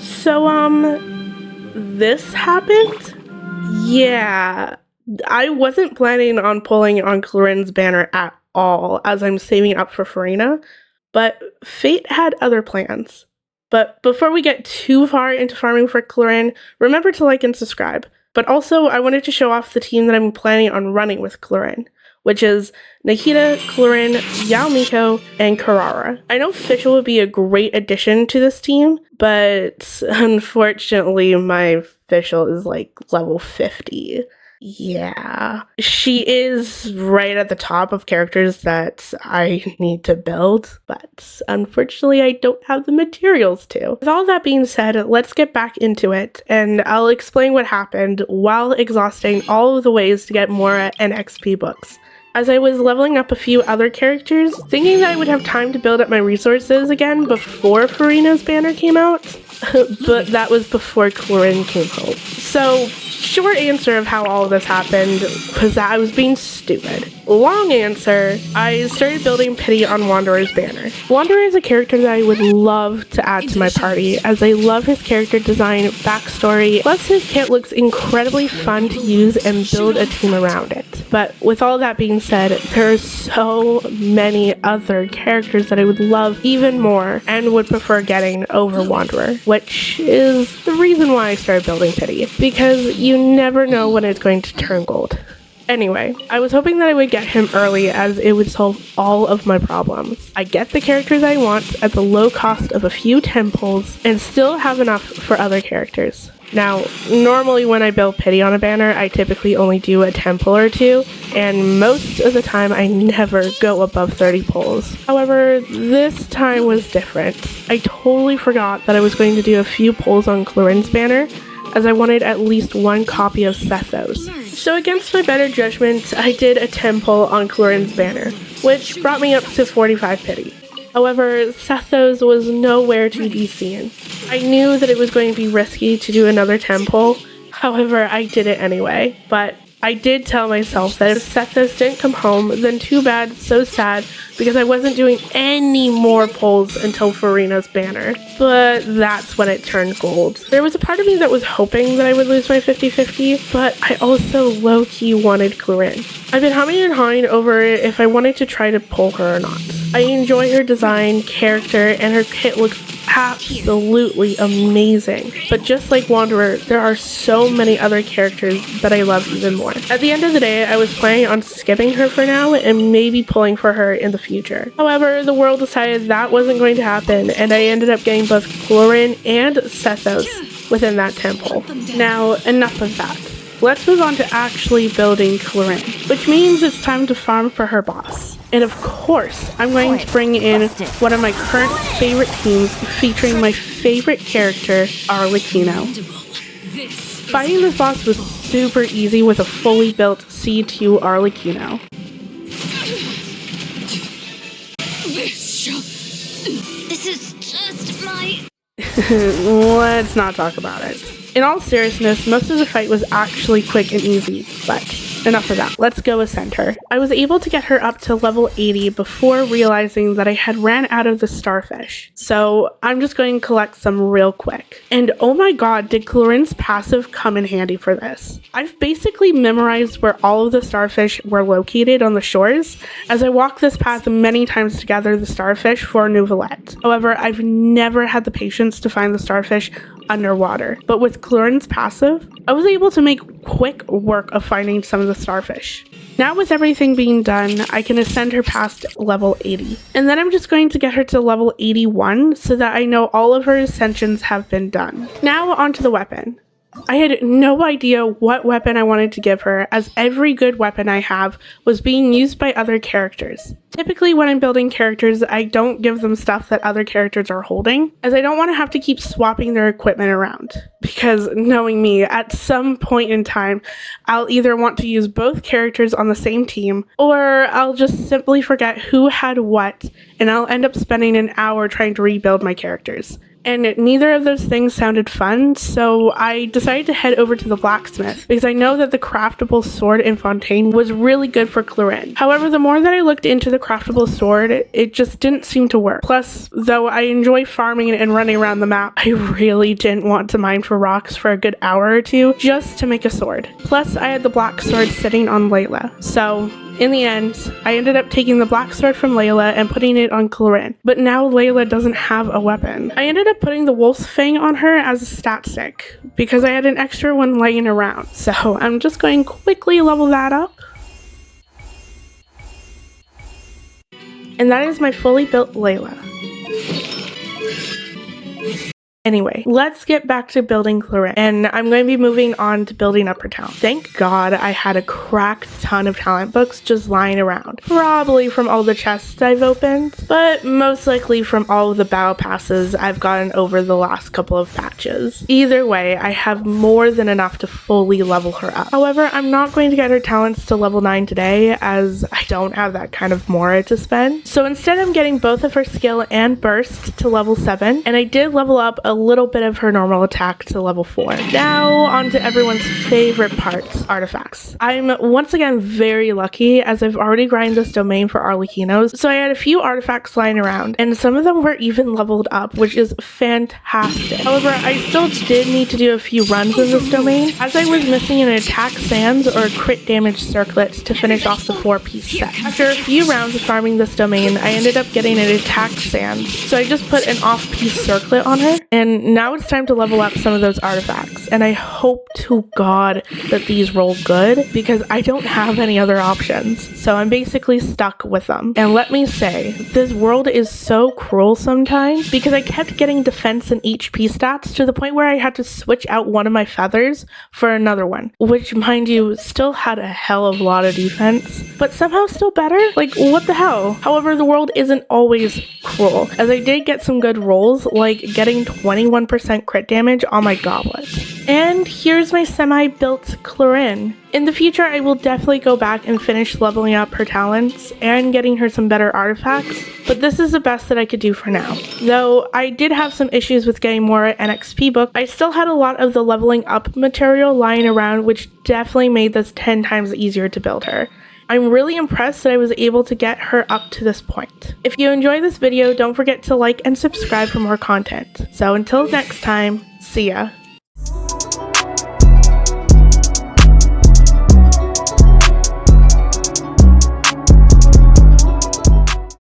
So, this happened? Yeah. I wasn't planning on pulling on Clorinde's banner at all, as I'm saving up for Farina, but fate had other plans. But before we get too far into farming for Clorinde, remember to like and subscribe. But also, I wanted to show off the team that I'm planning on running with Clorinde, which is Nikita, Clorinde, Yao and Karara. I know Fischl would be a great addition to this team, but unfortunately my Fischl is like level 50. Yeah. She is right at the top of characters that I need to build, but unfortunately I don't have the materials to. With all that being said, let's get back into it, and I'll explain what happened while exhausting all of the ways to get more and XP books. As I was leveling up a few other characters, thinking that I would have time to build up my resources again before Farina's banner came out, but that was before Clorinde came home. So, short answer of how all of this happened was that I was being stupid. Long answer, I started building pity on Wanderer's banner. Wanderer is a character that I would love to add to my party, as I love his character design, backstory, plus his kit looks incredibly fun to use and build a team around it. But with all that being said, there are so many other characters that I would love even more and would prefer getting over Wanderer, which is the reason why I started building pity, because you never know when it's going to turn gold. Anyway, I was hoping that I would get him early as it would solve all of my problems. I get the characters I want at the low cost of a few temples and still have enough for other characters. Now, normally when I build pity on a banner, I typically only do a temple or two, and most of the time I never go above 30 pulls. However, this time was different. I totally forgot that I was going to do a few pulls on Clorinde's banner, as I wanted at least one copy of Sethos. So against my better judgment, I did a temple on Clorinde's banner, which brought me up to 45 pity. However, Sethos was nowhere to be seen. I knew that it was going to be risky to do another temple, however I did it anyway, but I did tell myself that if Sethos didn't come home, then too bad, so sad, because I wasn't doing any more pulls until Farina's banner. But that's when it turned gold. There was a part of me that was hoping that I would lose my 50-50, but I also low-key wanted Clorinde. I've been humming and hawing over if I wanted to try to pull her or not. I enjoy her design, character, and her kit looks absolutely amazing. But just like Wanderer, there are so many other characters that I love even more. At the end of the day, I was planning on skipping her for now and maybe pulling for her in the future. However, the world decided that wasn't going to happen, and I ended up getting both Clorinde and Sethos within that temple. Now, enough of that. Let's move on to actually building Clorinde, which means it's time to farm for her boss. And of course, I'm going to bring in one of my current favorite teams featuring my favorite character, Arlecchino. Fighting this boss was super easy with a fully built C2 Arlecchino. This is just my... Let's not talk about it. In all seriousness, most of the fight was actually quick and easy, but enough of that. Let's go ascend her. I was able to get her up to level 80 before realizing that I had ran out of the starfish. So I'm just going to collect some real quick. And oh my god, did Clorinde's passive come in handy for this. I've basically memorized where all of the starfish were located on the shores, as I walked this path many times to gather the starfish for Nouvellette. However, I've never had the patience to find the starfish underwater. But with Clorinde's passive, I was able to make quick work of finding some of the starfish. Now with everything being done, I can ascend her past level 80. And then I'm just going to get her to level 81 so that I know all of her ascensions have been done. Now onto the weapon. I had no idea what weapon I wanted to give her, as every good weapon I have was being used by other characters. Typically when I'm building characters, I don't give them stuff that other characters are holding, as I don't want to have to keep swapping their equipment around. Because knowing me, at some point in time, I'll either want to use both characters on the same team, or I'll just simply forget who had what, and I'll end up spending an hour trying to rebuild my characters. and neither of those things sounded fun, so I decided to head over to the blacksmith because I know that the craftable sword in Fontaine was really good for Clorinde. However, the more that I looked into the craftable sword, it just didn't seem to work. Plus, though I enjoy farming and running around the map, I really didn't want to mine for rocks for a good hour or two just to make a sword. Plus, I had the black sword sitting on Layla, so in the end, I ended up taking the black sword from Layla and putting it on Clorinde, but now Layla doesn't have a weapon. I ended up putting the wolf's fang on her as a stat stick because I had an extra one laying around, so I'm just going to quickly level that up. And that is my fully built Layla. Anyway, let's get back to building Clorinde, and I'm going to be moving on to building up her talent. Thank God I had a crack ton of talent books just lying around. Probably from all the chests I've opened, but most likely from all of the battle passes I've gotten over the last couple of patches. Either way, I have more than enough to fully level her up. However, I'm not going to get her talents to level 9 today as I don't have that kind of mora to spend. So instead I'm getting both of her skill and burst to level 7, and I did level up a little bit of her normal attack to level 4. Now on to everyone's favorite part, artifacts. I'm once again very lucky as I've already grinded this domain for Arlequinos, so I had a few artifacts lying around, and some of them were even leveled up, which is fantastic. However, I still did need to do a few runs in this domain, as I was missing an attack sands or a crit damage circlet to finish off the 4-piece set. After a few rounds of farming this domain, I ended up getting an attack sands, so I just put an off-piece circlet on her, and now it's time to level up some of those artifacts, and I hope to God that these roll good because I don't have any other options, so I'm basically stuck with them. And let me say, this world is so cruel sometimes because I kept getting defense and HP stats to the point where I had to switch out one of my feathers for another one, which mind you still had a hell of a lot of defense, but somehow still better? Like, what the hell? However, the world isn't always cruel, as I did get some good rolls, like getting 21% crit damage on my goblet. And here's my semi-built Clorinde. In the future, I will definitely go back and finish leveling up her talents and getting her some better artifacts, but this is the best that I could do for now. Though I did have some issues with getting more NXP book, I still had a lot of the leveling up material lying around, which definitely made this 10 times easier to build her. I'm really impressed that I was able to get her up to this point. If you enjoyed this video, don't forget to like and subscribe for more content. So until next time, see ya.